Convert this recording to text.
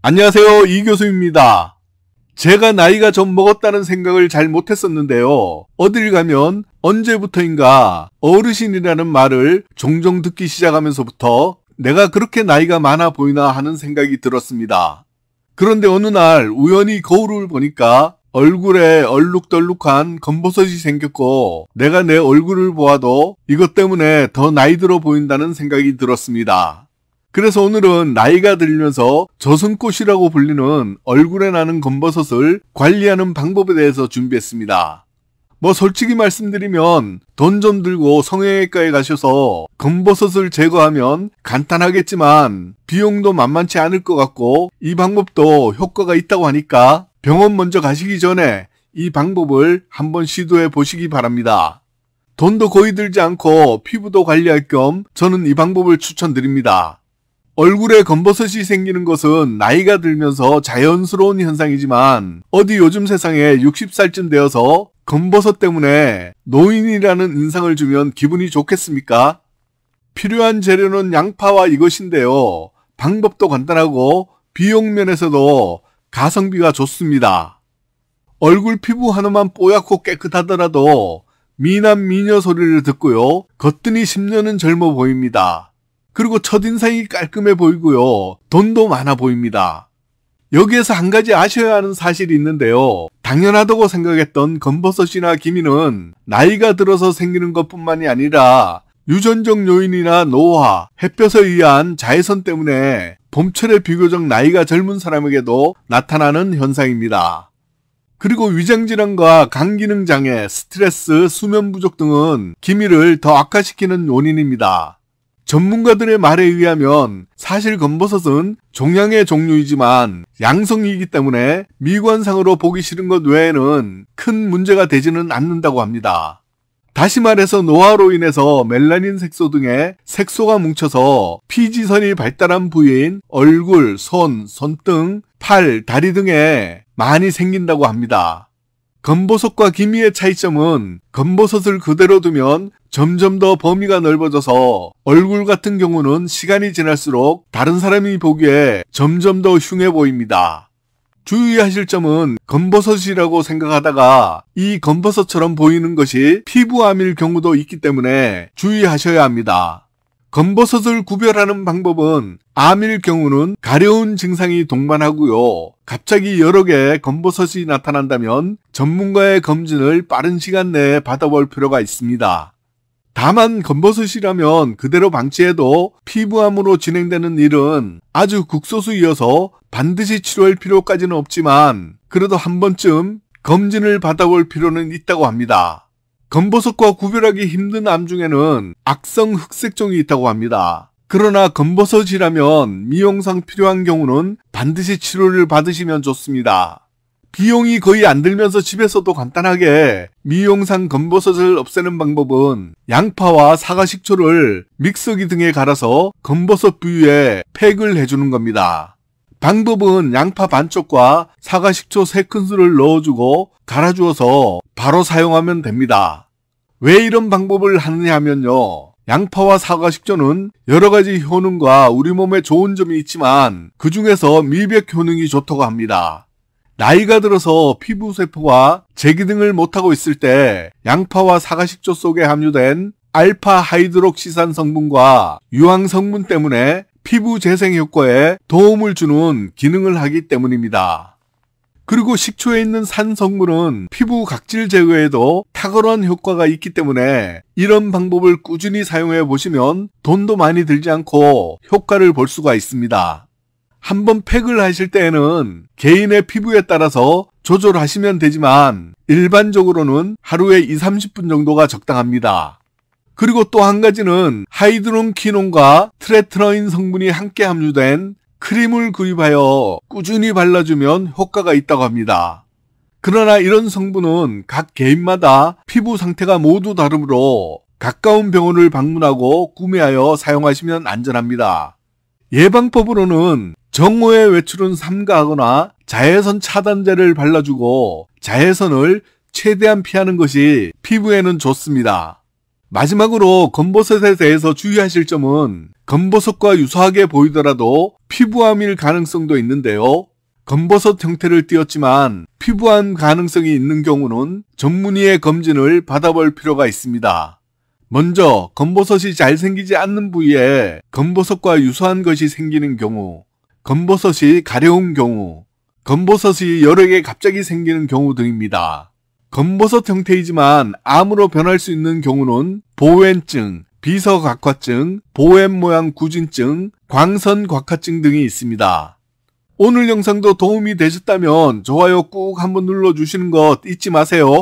안녕하세요, 이 교수입니다. 제가 나이가 좀 먹었다는 생각을 잘 못했었는데요. 어딜 가면 언제부터인가 어르신이라는 말을 종종 듣기 시작하면서부터 내가 그렇게 나이가 많아 보이나 하는 생각이 들었습니다. 그런데 어느 날 우연히 거울을 보니까 얼굴에 얼룩덜룩한 검버섯이 생겼고 내가 내 얼굴을 보아도 이것 때문에 더 나이 들어 보인다는 생각이 들었습니다. 그래서 오늘은 나이가 들면서 저승꽃이라고 불리는 얼굴에 나는 검버섯을 관리하는 방법에 대해서 준비했습니다. 솔직히 말씀드리면 돈 좀 들고 성형외과에 가셔서 검버섯을 제거하면 간단하겠지만 비용도 만만치 않을 것 같고 이 방법도 효과가 있다고 하니까 병원 먼저 가시기 전에 이 방법을 한번 시도해 보시기 바랍니다. 돈도 거의 들지 않고 피부도 관리할 겸 저는 이 방법을 추천드립니다. 얼굴에 검버섯이 생기는 것은 나이가 들면서 자연스러운 현상이지만 어디 요즘 세상에 60살쯤 되어서 검버섯 때문에 노인이라는 인상을 주면 기분이 좋겠습니까? 필요한 재료는 양파와 이것인데요. 방법도 간단하고 비용 면에서도 가성비가 좋습니다. 얼굴 피부 하나만 뽀얗고 깨끗하더라도 미남 미녀 소리를 듣고요. 거뜬히 10년은 젊어 보입니다. 그리고 첫인상이 깔끔해 보이고요. 돈도 많아 보입니다. 여기에서 한 가지 아셔야 하는 사실이 있는데요. 당연하다고 생각했던 검버섯이나 기미는 나이가 들어서 생기는 것뿐만이 아니라 유전적 요인이나 노화, 햇볕에 의한 자외선 때문에 봄철에 비교적 나이가 젊은 사람에게도 나타나는 현상입니다. 그리고 위장질환과 간기능장애, 스트레스, 수면 부족 등은 기미를 더 악화시키는 원인입니다. 전문가들의 말에 의하면 사실 검버섯은 종양의 종류이지만 양성이기 때문에 미관상으로 보기 싫은 것 외에는 큰 문제가 되지는 않는다고 합니다. 다시 말해서 노화로 인해서 멜라닌 색소 등의 색소가 뭉쳐서 피지선이 발달한 부위인 얼굴, 손등, 팔, 다리 등에 많이 생긴다고 합니다. 검버섯과 기미의 차이점은 검버섯을 그대로 두면 점점 더 범위가 넓어져서 얼굴 같은 경우는 시간이 지날수록 다른 사람이 보기에 점점 더 흉해 보입니다. 주의하실 점은 검버섯이라고 생각하다가 이 검버섯처럼 보이는 것이 피부암일 경우도 있기 때문에 주의하셔야 합니다. 검버섯을 구별하는 방법은 암일 경우는 가려운 증상이 동반하고요. 갑자기 여러 개의 검버섯이 나타난다면 전문가의 검진을 빠른 시간 내에 받아볼 필요가 있습니다. 다만 검버섯이라면 그대로 방치해도 피부암으로 진행되는 일은 아주 극소수이어서 반드시 치료할 필요까지는 없지만 그래도 한 번쯤 검진을 받아볼 필요는 있다고 합니다. 검버섯과 구별하기 힘든 암 중에는 악성 흑색종이 있다고 합니다. 그러나 검버섯이라면 미용상 필요한 경우는 반드시 치료를 받으시면 좋습니다. 비용이 거의 안 들면서 집에서도 간단하게 미용상 검버섯을 없애는 방법은 양파와 사과식초를 믹서기 등에 갈아서 검버섯 부위에 팩을 해주는 겁니다. 방법은 양파 반쪽과 사과식초 3큰술을 넣어주고 갈아주어서 바로 사용하면 됩니다. 왜 이런 방법을 하느냐 하면요. 양파와 사과식초는 여러가지 효능과 우리 몸에 좋은 점이 있지만 그 중에서 미백 효능이 좋다고 합니다. 나이가 들어서 피부세포가 재기능을 못하고 있을 때 양파와 사과식초 속에 함유된 알파 하이드록시산 성분과 유황 성분 때문에 피부 재생 효과에 도움을 주는 기능을 하기 때문입니다. 그리고 식초에 있는 산 성분은 피부 각질 제거에도 탁월한 효과가 있기 때문에 이런 방법을 꾸준히 사용해 보시면 돈도 많이 들지 않고 효과를 볼 수가 있습니다. 한번 팩을 하실 때에는 개인의 피부에 따라서 조절하시면 되지만 일반적으로는 하루에 20-30분 정도가 적당합니다. 그리고 또 한 가지는 하이드론키논과 트레트너인 성분이 함께 함유된 크림을 구입하여 꾸준히 발라주면 효과가 있다고 합니다. 그러나 이런 성분은 각 개인마다 피부 상태가 모두 다르므로 가까운 병원을 방문하고 구매하여 사용하시면 안전합니다. 예방법으로는 정오에 외출은 삼가하거나 자외선 차단제를 발라주고 자외선을 최대한 피하는 것이 피부에는 좋습니다. 마지막으로 검버섯에 대해서 주의하실 점은 검버섯과 유사하게 보이더라도 피부암일 가능성도 있는데요. 검버섯 형태를 띄었지만 피부암 가능성이 있는 경우는 전문의의 검진을 받아볼 필요가 있습니다. 먼저 검버섯이 잘 생기지 않는 부위에 검버섯과 유사한 것이 생기는 경우, 검버섯이 가려운 경우, 검버섯이 여러 개 갑자기 생기는 경우 등입니다. 검버섯 형태이지만 암으로 변할 수 있는 경우는 보웬증, 비서각화증, 보웬 모양 구진증, 광선곽화증 등이 있습니다. 오늘 영상도 도움이 되셨다면 좋아요 꾹 한번 눌러주시는 것 잊지 마세요.